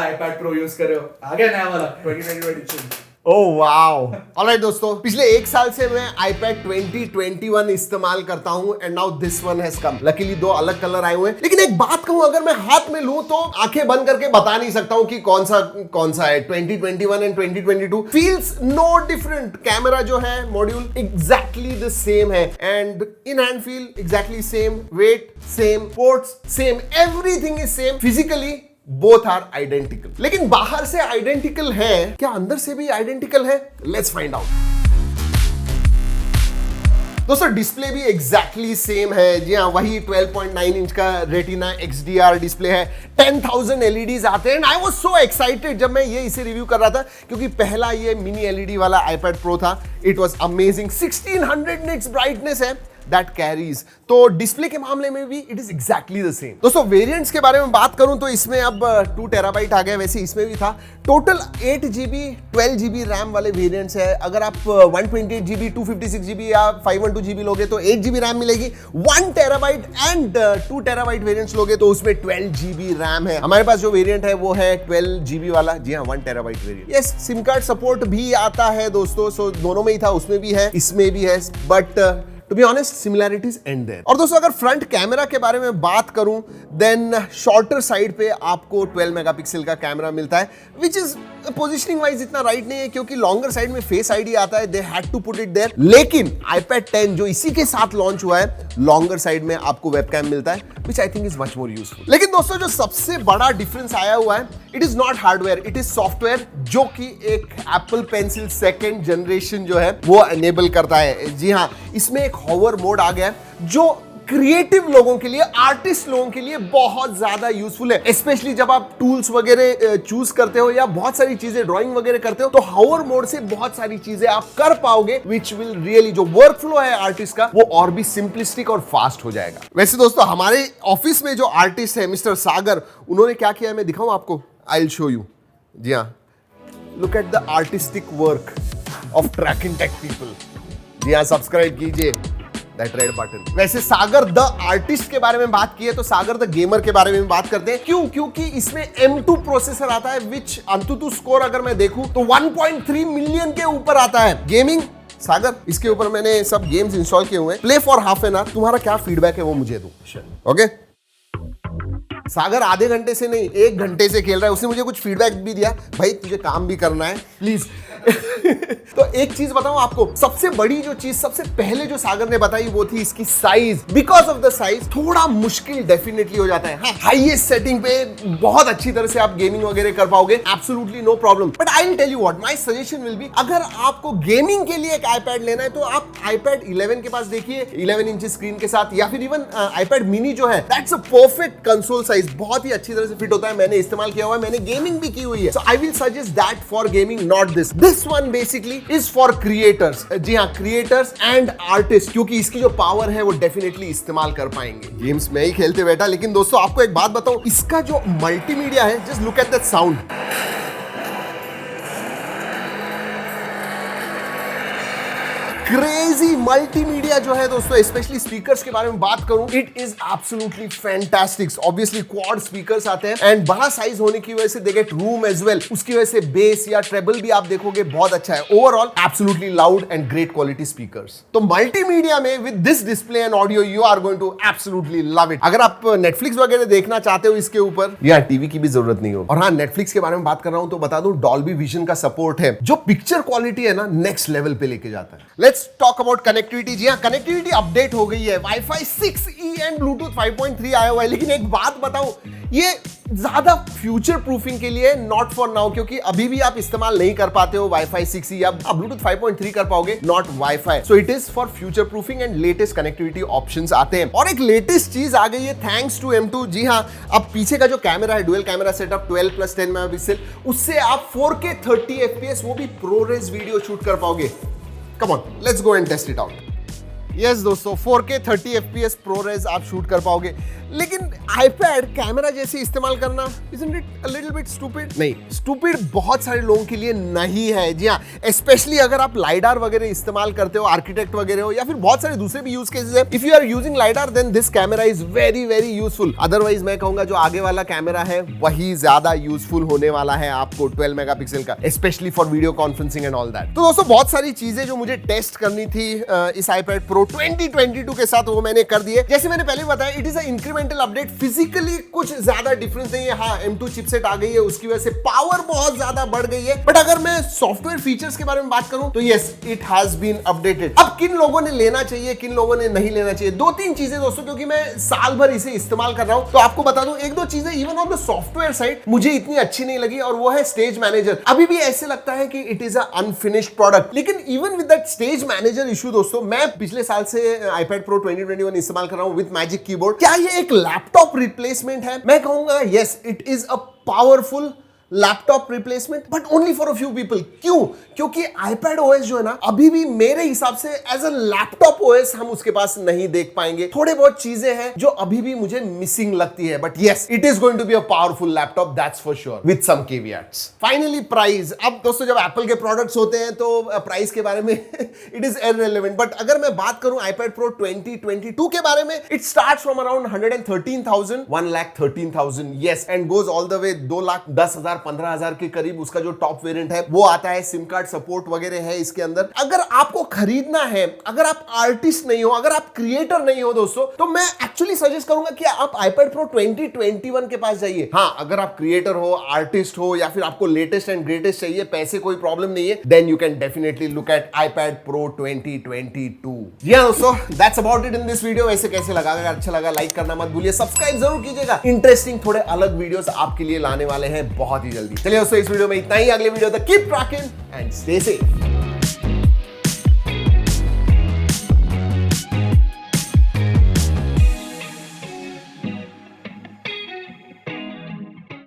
iPad Pro use कर रहे हो, आ गया नया वाला 2022 एडिशन। Oh wow. ऑलराइट दोस्तों, पिछले एक साल से मैं iPad 2021 इस्तेमाल करता हूं and now this one has come. Luckily दो अलग कलर आए हुए हैं, लेकिन एक बात कहूं, अगर मैं हाथ में लूं तो आंखें बंद करके बता नहीं सकता हूं कि कौन सा है। 2021 and 2022 feels no different. Camera जो है मॉड्यूल एग्जैक्टली द सेम है and in hand feel exactly same, weight same, ports same, everything is same. Physically both are identical. लेकिन बाहर से आइडेंटिकल है, क्या अंदर से भी आइडेंटिकल है? Let's find out. दोस्तों डिस्प्ले भी एग्जैक्टली सेम है। जी हाँ, वही 12.9 इंच का रेटिना XDR डिस्प्ले है। 10,000 LEDs आते हैं and I was so excited जब मैं इसे रिव्यू कर रहा था, क्योंकि पहला ये मिनी LED वाला iPad Pro था। It was amazing. 1600 nits brightness है दैट कैरीज। तो डिस्प्ले के मामले में भी it is exactly the same. दोस्तों वेरिएंट्स के बारे में बात करूं तो इसमें अब 2 टेराबाइट आ गया, वैसे इसमें भी था। टोटल 8 GB 12 GB रैम वाले वेरिएंट्स है। अगर आप 128 GB 256 GB या 512 GB लोगे तो 8 GB रैम मिलेगी। 1 टेराबाइट एंड 2 टेराबाइट वेरिएंट्स लोगे तो उसमें 12 GB रैम है। हमारे पास जो वेरिएंट है वो है 12 GB वाला। जी हाँ, 1 terabyte variant. Yes, SIM card support भी आता है दोस्तों, सो दोनों में ही था, उसमें भी है, इसमें भी है, but to be honest similarities and there. और दोस्तों अगर फ्रंट कैमरा के बारे में बात करूं देन शॉर्टर साइड पे आपको 12 मेगापिक्सल का कैमरा मिलता है, विच इज पोजिशनिंग वाइज इतना राइट नहीं है, क्योंकि लॉन्गर साइड में फेस आईडी आता है, they had to put it there. लेकिन iPad 10 जो इसी के साथ लॉन्च हुआ है, लॉन्गर साइड में आपको वेबकैम मिलता है, which I think is much more useful. लेकिन दोस्तों जो सबसे बड़ा डिफरेंस आया हुआ है, it is not hardware, it is software, जो कि एक एप्पल पेंसिल 2nd जनरेशन जो है वो एनेबल करता है। जी हाँ, इसमें एक हॉवर मोड आ गया है जो क्रिएटिव लोगों के लिए, आर्टिस्ट लोगों के लिए बहुत ज्यादा यूजफुल है। स्पेशली जब आप टूल्स वगैरह चूज करते हो या बहुत सारी चीजें ड्राइंग वगैरह करते हो, तो हावर मोड से बहुत सारी चीजें आप कर पाओगे, विच विल रियली, जो वर्क फ्लो है आर्टिस्ट का, वो और भी सिंपलिस्टिक और फास्ट हो जाएगा। वैसे दोस्तों हमारे ऑफिस में जो आर्टिस्ट है मिस्टर सागर, उन्होंने क्या किया है मैं दिखाऊं आपको? I will show you. जी हाँ, look at the artistic work of Trakin Tech people. जी हाँ, सब्सक्राइब कीजिए दैट रेड बटन। वैसे सागर द आर्टिस्ट के बारे में बात की है तो सागर द गेमर के बारे में बात करते हैं। क्यों? क्योंकि इसमें M2 प्रोसेसर आता है, विच अंतुतु स्कोर अगर मैं देखूं तो 1.3 मिलियन के ऊपर आता है। गेमिंग सागर, इसके ऊपर मैंने सब गेम्स इंस्टॉल किए हुए हैं। Play for half an hour, तुम्हारा क्या फीडबैक है वो मुझे दो। ओके, सागर आधे घंटे से नहीं 1 घंटे से खेल रहा है। उसने मुझे कुछ फीडबैक भी दिया, भाई तुझे काम भी करना है प्लीज। तो एक चीज बताऊं आपको, सबसे बड़ी जो चीज सबसे पहले जो सागर ने बताई वो थी इसकी size. Because of the size थोड़ा मुश्किल डेफिनेटली हो जाता है। हाँ, हाईएस्ट सेटिंग पे बहुत अच्छी तरह से आप गेमिंग वगैरह कर पाओगे, absolutely no problem. But I will tell you what my suggestion will be, अगर आपको गेमिंग के लिए एक iPad लेना है तो आप iPad 11 के पास देखिए, 11 इंच स्क्रीन के साथ, या फिर इवन iPad mini जो है, that's a perfect console size, बहुत ही अच्छी तरह से फिट होता है। मैंने इस्तेमाल किया हुआ है, मैंने गेमिंग भी की हुई है। So I will suggest that for gaming, not this. This one basically is for creators. जी हाँ, क्रिएटर्स एंड आर्टिस्ट, क्योंकि इसकी जो पावर है वो डेफिनेटली इस्तेमाल कर पाएंगे। गेम्स में ही खेलते बैठा। लेकिन दोस्तों आपको एक बात बताऊं, इसका जो मल्टीमीडिया है, just look at that sound. Crazy multimedia जो है दोस्तों, स्पेशली स्पीकर्स के बारे में बात करूं, it is absolutely fantastic. Obviously quad speakers आते हैं एंड बड़ा साइज होने की वजह से they get room as well. उसकी वजह से बेस या ट्रेबल भी आप देखोगे बहुत अच्छा है। Overall absolutely loud and great quality speakers. तो मल्टीमीडिया में with this display and audio you are going to absolutely love it. अगर आप नेटफ्लिक्स वगैरह देखना चाहते हो इसके ऊपर, या टीवी की भी जरूरत नहीं हो। और हाँ, नेटफ्लिक्स के बारे में बात कर रहा हूं तो बता दूं, डॉल्बी विजन का सपोर्ट है, जो पिक्चर क्वालिटी है ना नेक्स्ट लेवल पे लेके जाता है। Let's talk about connectivity. जी हाँ, कनेक्टिविटी अपडेट हो गई है, Wi-Fi 6E एंड Bluetooth 5.3 आया हुआ है। लेकिन एक बात बताऊं, ये ज्यादा फ्यूचर प्रूफिंग के लिए नॉट फॉर नाउ, क्योंकि अभी भी आप इस्तेमाल नहीं कर पाते हो Wi-Fi 6E, या आप Bluetooth 5.3 कर पाओगे, not Wi-Fi। So it is for future proofing and latest connectivity options आते हैं। और एक लेटेस्ट चीज आ गई है थैंक्स टू M2। जी हाँ, अब पीछे का जो कैमरा है, डुअल कैमरा सेटअप 12+10 मेगापिक्सल, उससे आप 4K 30 FPS वो भी ProRes वीडियो शूट कर पाओगे। Come on, let's go and test it out. Yes दोस्तों, 4K 30 FPS ProRes आप शूट कर पाओगे। लेकिन iPad कैमरा जैसे इस्तेमाल करना isn't it a little bit stupid? नहीं, stupid बहुत सारे लोगों के लिए नहीं है। जी हाँ, स्पेशली अगर आप लाइडार वगैरह इस्तेमाल करते हो, आर्किटेक्ट वगैरह हो, या फिर बहुत सारे दूसरे भी यूज केसेस है। If you are using lidar then this camera is very very useful. Otherwise मैं कहूंगा जो आगे वाला कैमरा है वही ज्यादा यूजफुल होने वाला है आपको 12 मेगापिक्सल का, specially for video conferencing and all that. तो दोस्तों बहुत सारी चीजें जो मुझे टेस्ट करनी थी इस iPad Pro 2022 के साथ वो मैंने कर दिए। जैसे मैंने पहले बताया, it is a incremental update. Physically कुछ ज्यादा डिफरेंस नहीं है। हाँ, M2 चिपसेट आ गई है, उसकी वजह से पावर बहुत ज्यादा बढ़ गई है। बट अगर मैं सॉफ्टवेयर फीचर्स के बारे में बात करूं तो yes, it has been updated. अब किन लोगों ने लेना चाहिए, किन लोगों ने नहीं लेना चाहिए, दो तीन चीजें दोस्तों, क्योंकि मैं साल भर इसे इस्तेमाल कर रहा हूं तो आपको बता दूं, एक दो चीजें even on the software side मुझे इतनी अच्छी नहीं लगी, और वो है स्टेज मैनेजर। अभी भी ऐसे लगता है कि it is a unfinished product. लेकिन even with that stage manager issue दोस्तों, मैं पिछले साल से iPad Pro 2021 इस्तेमाल कर रहा हूं विद मैजिक कीबोर्ड। क्या ये एक लैपटॉप रिप्लेसमेंट है? मैं कहूंगा yes, it is a powerful laptop replacement, but only for a few people. क्यों? क्योंकि iPad OS जो है ना, अभी भी मेरे हिसाब से एज अ लैपटॉप OS हम उसके पास नहीं देख पाएंगे। थोड़े बहुत चीजें हैं जो अभी भी मुझे मिसिंग लगती है, but yes, it is going to be a powerful laptop, that's for sure, with some caveats. Finally price. अब दोस्तों जब एप्पल के प्रोडक्ट्स होते हैं तो प्राइस के बारे में इट इज इररिलेवेंट, बट अगर मैं बात करूं iPad Pro 2022 के बारे में, it starts from around 113,000, 1,13,000, yes, and goes all the way 2,10,000 15,000 के करीब उसका जो टॉप वेरिएंट है वो आता है। सिम कार्ड सपोर्ट वगैरह है इसके अंदर। अगर आपको खरीदना है, अगर आप आर्टिस्ट नहीं हो, अगर आप क्रिएटर नहीं हो दोस्तों, तो मैं एक्चुअली सजेस्ट करूंगा कि आप iPad Pro 2021 के पास जाइए। हाँ, अगर आप क्रिएटर हो, आर्टिस्ट हो, या फिर आपको लेटेस्ट एंड ग्रेटेस्ट चाहिए, पैसे कोई प्रॉब्लम नहीं है, then you can definitely look at iPad Pro 2022। या दोस्तों, that's about it in this video. वैसे कैसे लगा? अगर अच्छा लगा लाइक करना मत भूलिए, सब्सक्राइब जरूर कीजिएगा। इंटरेस्टिंग थोड़े अलग वीडियोस आपके लिए लाने वाले हैं बहुत ही जल्दी। चलिए दोस्तों, इस वीडियो में इतना ही। अगले वीडियो तक keep rocking and stay safe.